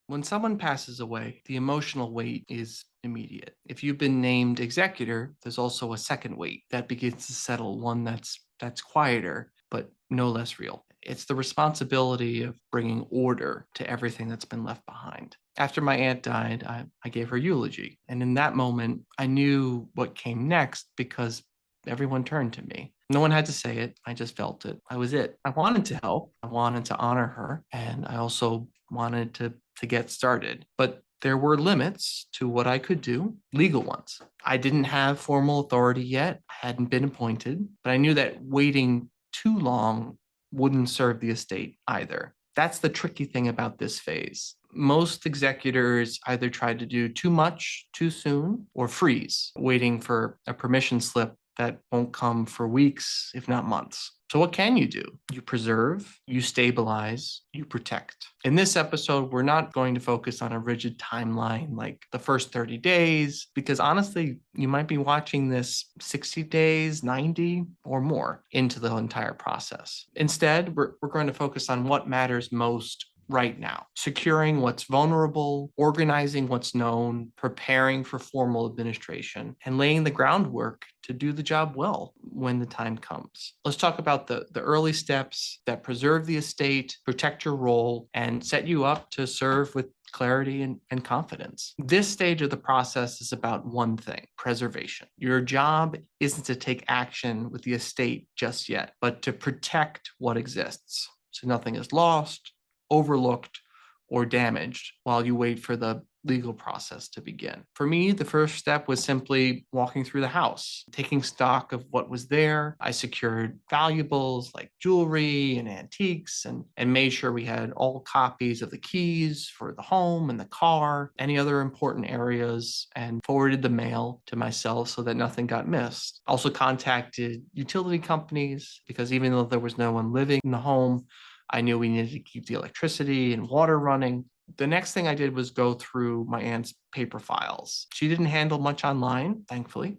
When someone passes away, the emotional weight is immediate. If you've been named executor, there's also a second weight that begins to settle, one that's quieter but no less real. It's the responsibility of bringing order to everything that's been left behind. After my aunt died, I gave her eulogy. And in that moment, I knew what came next because everyone turned to me. No one had to say it. I just felt it. I was it. I wanted to help. I wanted to honor her. And I also wanted to get started. But there were limits to what I could do, legal ones. I didn't have formal authority yet. I hadn't been appointed, but I knew that waiting too long wouldn't serve the estate either. That's the tricky thing about this phase. Most executors either try to do too much too soon or freeze, waiting for a permission slip that won't come for weeks, if not months. So, what can you do? You preserve, you stabilize, you protect. In this episode, we're not going to focus on a rigid timeline like the first 30 days, because honestly, you might be watching this 60 days, 90, or more into the entire process. Instead, we're going to focus on what matters most right now, securing what's vulnerable, organizing what's known, preparing for formal administration, and laying the groundwork to do the job well when the time comes. Let's talk about the early steps that preserve the estate, protect your role, and set you up to serve with clarity and confidence. This stage of the process is about one thing: preservation. Your job isn't to take action with the estate just yet, but to protect what exists so nothing is lost, overlooked, or damaged while you wait for the legal process to begin. For me, the first step was simply walking through the house, taking stock of what was there. I secured valuables like jewelry and antiques and made sure we had all copies of the keys for the home and the car, any other important areas, and forwarded the mail to myself so that nothing got missed. Also contacted utility companies because even though there was no one living in the home, I knew we needed to keep the electricity and water running. The next thing I did was go through my aunt's paper files. She didn't handle much online, thankfully,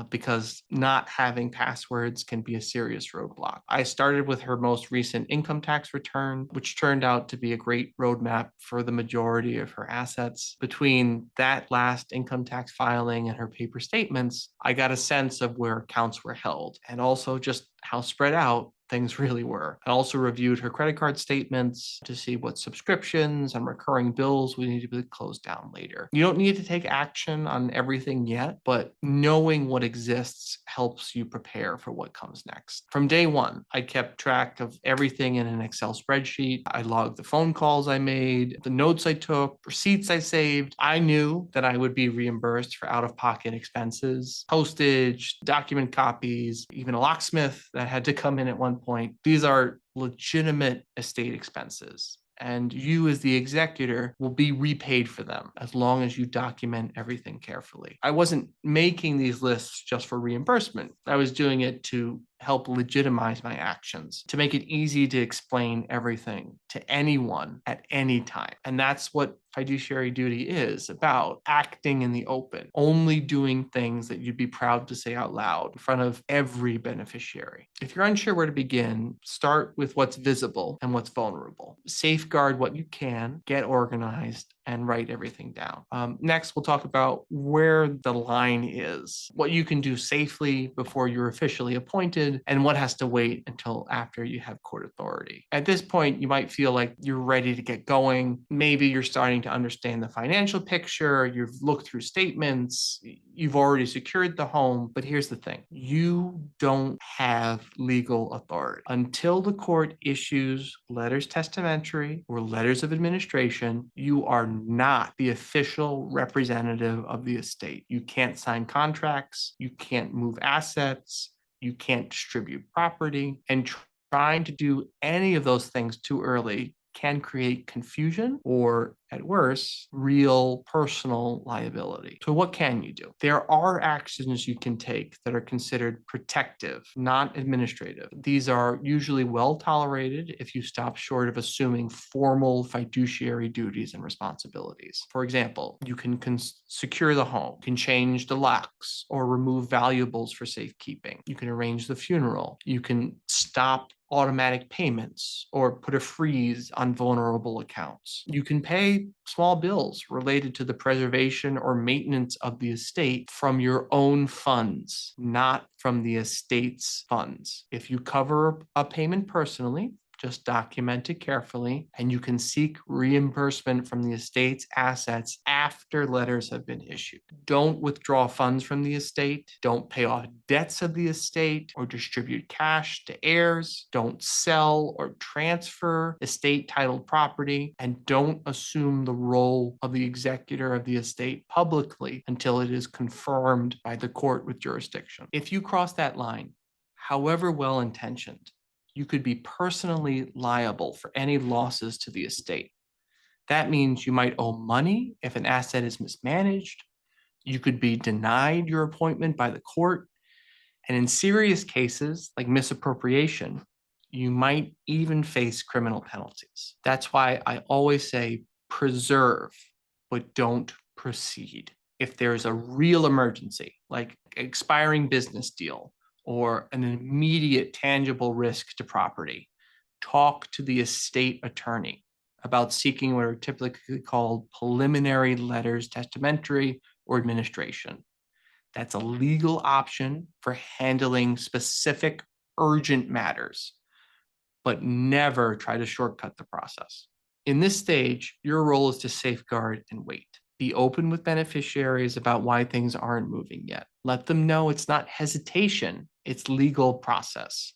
because not having passwords can be a serious roadblock. I started with her most recent income tax return, which turned out to be a great roadmap for the majority of her assets. Between that last income tax filing and her paper statements, I got a sense of where accounts were held and also just how spread out things really were. I also reviewed her credit card statements to see what subscriptions and recurring bills we need to be closed down later. You don't need to take action on everything yet, but knowing what exists helps you prepare for what comes next. From day one, I kept track of everything in an Excel spreadsheet. I logged the phone calls I made, the notes I took, receipts I saved. I knew that I would be reimbursed for out-of-pocket expenses, postage, document copies, even a locksmith that had to come in at one point. These are legitimate estate expenses, and you as the executor will be repaid for them as long as you document everything carefully. I wasn't making these lists just for reimbursement. I was doing it to help legitimize my actions, to make it easy to explain everything to anyone at any time. And that's what fiduciary duty is about: acting in the open, only doing things that you'd be proud to say out loud in front of every beneficiary. If you're unsure where to begin, start with what's visible and what's vulnerable. Safeguard what you can, get organized, and write everything down. Next, we'll talk about where the line is, what you can do safely before you're officially appointed, and what has to wait until after you have court authority. At this point, you might feel like you're ready to get going. Maybe you're starting to understand the financial picture, you've looked through statements, you've already secured the home, but here's the thing: you don't have legal authority. Until the court issues letters testamentary or letters of administration, you are not the official representative of the estate. You can't sign contracts, you can't move assets, you can't distribute property, and trying to do any of those things too early can create confusion or, at worst, real personal liability. So what can you do? There are actions you can take that are considered protective, not administrative. These are usually well tolerated if you stop short of assuming formal fiduciary duties and responsibilities. For example, you can secure the home, you can change the locks or remove valuables for safekeeping. You can arrange the funeral. You can stop automatic payments or put a freeze on vulnerable accounts. You can pay pay small bills related to the preservation or maintenance of the estate from your own funds, not from the estate's funds. If you cover a payment personally, just document it carefully, and you can seek reimbursement from the estate's assets after letters have been issued. Don't withdraw funds from the estate. Don't pay off debts of the estate or distribute cash to heirs. Don't sell or transfer estate titled property, and don't assume the role of the executor of the estate publicly until it is confirmed by the court with jurisdiction. If you cross that line, however well-intentioned, you could be personally liable for any losses to the estate. That means you might owe money if an asset is mismanaged. You could be denied your appointment by the court. And in serious cases like misappropriation, you might even face criminal penalties. That's why I always say preserve, but don't proceed. If there's a real emergency, like expiring business deal, or an immediate tangible risk to property, talk to the estate attorney about seeking what are typically called preliminary letters testamentary or administration. That's a legal option for handling specific urgent matters, but never try to shortcut the process. In this stage, your role is to safeguard and wait. Be open with beneficiaries about why things aren't moving yet. Let them know it's not hesitation, it's legal process.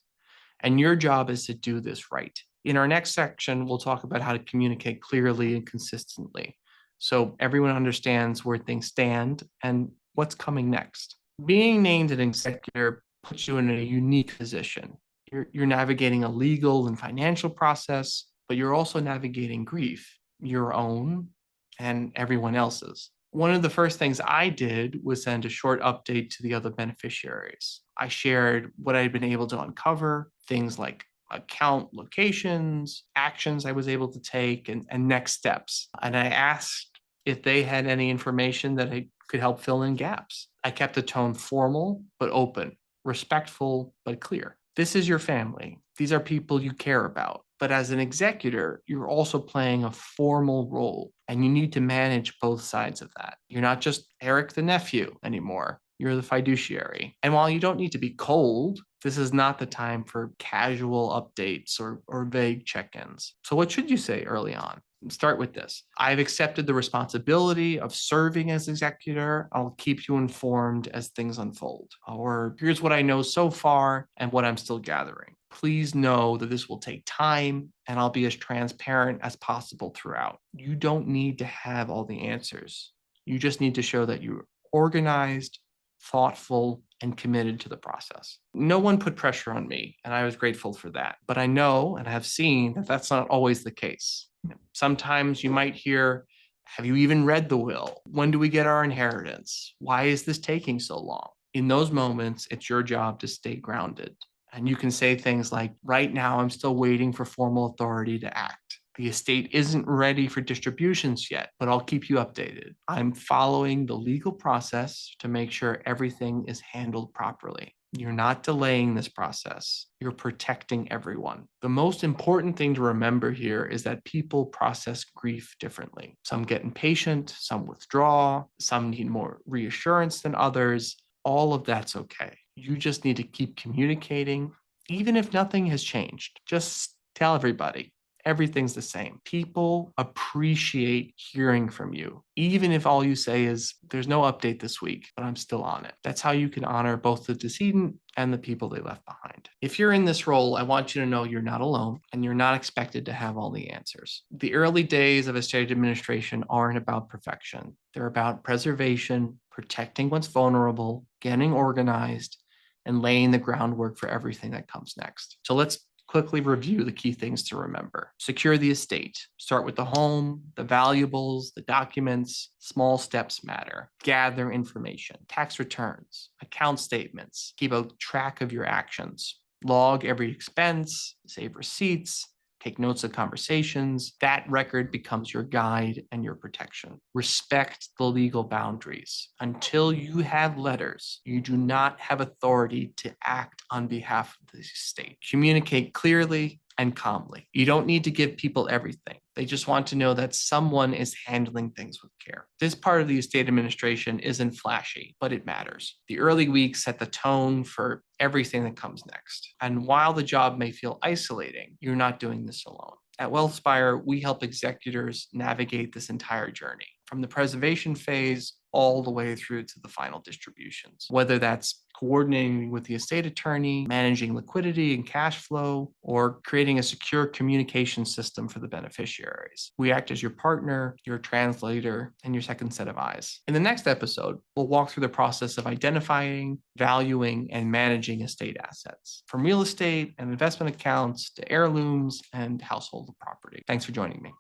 And your job is to do this right. In our next section, we'll talk about how to communicate clearly and consistently, so everyone understands where things stand and what's coming next. Being named an executor puts you in a unique position. You're navigating a legal and financial process, but you're also navigating grief, your own and everyone else's. One of the first things I did was send a short update to the other beneficiaries. I shared what I'd been able to uncover, things like account locations, actions I was able to take, and next steps. And I asked if they had any information that I could help fill in gaps. I kept the tone formal but open, respectful but clear. This is your family. These are people you care about. But as an executor, you're also playing a formal role, and you need to manage both sides of that. You're not just Eric the nephew anymore. You're the fiduciary. And while you don't need to be cold, this is not the time for casual updates or vague check-ins. So what should you say early on? Start with this. I've accepted the responsibility of serving as executor. I'll keep you informed as things unfold. Or here's what I know so far and what I'm still gathering. Please know that this will take time, and I'll be as transparent as possible throughout. You don't need to have all the answers. You just need to show that you're organized, thoughtful, and committed to the process. No one put pressure on me, and I was grateful for that. But I know and have seen that that's not always the case. Sometimes you might hear, have you even read the will? When do we get our inheritance? Why is this taking so long? In those moments, it's your job to stay grounded. And you can say things like, right now, I'm still waiting for formal authority to act. The estate isn't ready for distributions yet, but I'll keep you updated. I'm following the legal process to make sure everything is handled properly. You're not delaying this process. You're protecting everyone. The most important thing to remember here is that people process grief differently. Some get impatient, some withdraw, some need more reassurance than others. All of that's okay. You just need to keep communicating, even if nothing has changed. Just tell everybody, everything's the same. People appreciate hearing from you, even if all you say is, there's no update this week, but I'm still on it. That's how you can honor both the decedent and the people they left behind. If you're in this role, I want you to know you're not alone, and you're not expected to have all the answers. The early days of estate administration aren't about perfection. They're about preservation, protecting what's vulnerable, getting organized, and laying the groundwork for everything that comes next. So let's quickly review the key things to remember. Secure the estate. Start with the home, the valuables, the documents. Small steps matter. Gather information. Tax returns, account statements. Keep a track of your actions. Log every expense, save receipts, take notes of conversations. That record becomes your guide and your protection. Respect the legal boundaries. Until you have letters, you do not have authority to act on behalf of the estate. Communicate clearly and calmly. You don't need to give people everything. They just want to know that someone is handling things with care. This part of the estate administration isn't flashy, but it matters. The early weeks set the tone for everything that comes next. And while the job may feel isolating, you're not doing this alone. At WealthSpire, we help executors navigate this entire journey, from the preservation phase all the way through to the final distributions, whether that's coordinating with the estate attorney, managing liquidity and cash flow, or creating a secure communication system for the beneficiaries. We act as your partner, your translator, and your second set of eyes. In the next episode, we'll walk through the process of identifying, valuing, and managing estate assets, from real estate and investment accounts to heirlooms and household property. Thanks for joining me.